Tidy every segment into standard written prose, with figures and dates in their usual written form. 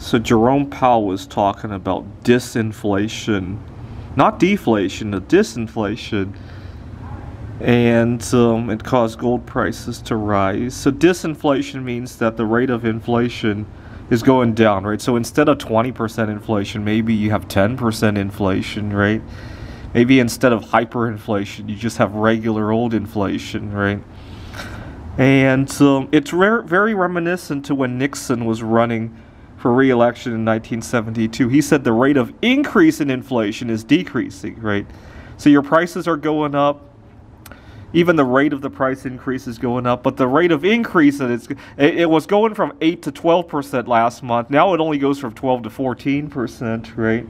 So Jerome Powell was talking about disinflation, not deflation, the disinflation, and it caused gold prices to rise. So disinflation means that the rate of inflation is going down, right? So instead of 20% inflation, maybe you have 10% inflation, right? Maybe instead of hyperinflation, you just have regular old inflation, right? And it's very reminiscent to when Nixon was running for re-election in 1972. He said the rate of increase in inflation is decreasing, right? So your prices are going up, even the rate of the price increase is going up, but the rate of increase, it was going from 8 to 12% last month. Now it only goes from 12 to 14%, right?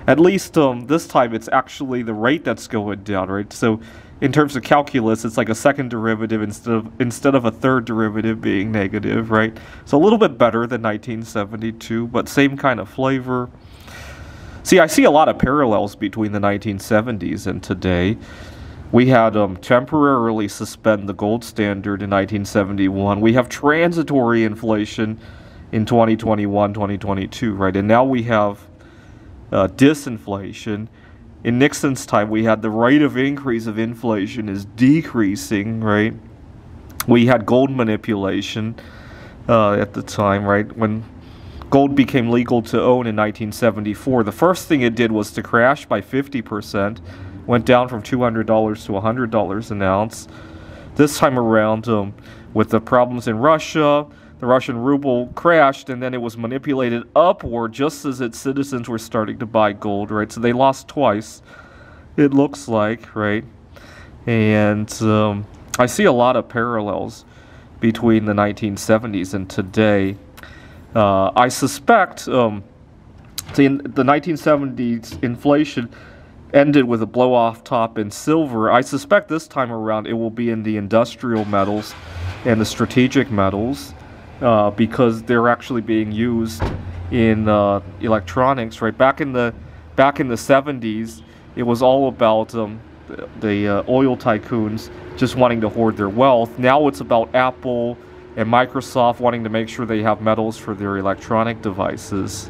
At least this time it's actually the rate that's going down, right? So in terms of calculus, it's like a second derivative instead of a third derivative being negative, right? So a little bit better than 1972, but same kind of flavor. See, I see a lot of parallels between the 1970s and today. We had temporarily suspend the gold standard in 1971. We have transitory inflation in 2021, 2022, right? And now we have disinflation. In Nixon's time, we had the rate of increase of inflation is decreasing, right? We had gold manipulation at the time, right? When gold became legal to own in 1974, the first thing it did was to crash by 50%, went down from $200 to $100 an ounce. This time around, with the problems in Russia, the Russian ruble crashed, and then it was manipulated upward just as its citizens were starting to buy gold, right? So they lost twice, it looks like, right? And I see a lot of parallels between the 1970s and today. I suspect the 1970s inflation ended with a blow-off top in silver. I suspect this time around it will be in the industrial metals and the strategic metals because they're actually being used in electronics. Right back in the 70s, it was all about the oil tycoons just wanting to hoard their wealth. Now it's about Apple and Microsoft wanting to make sure they have metals for their electronic devices.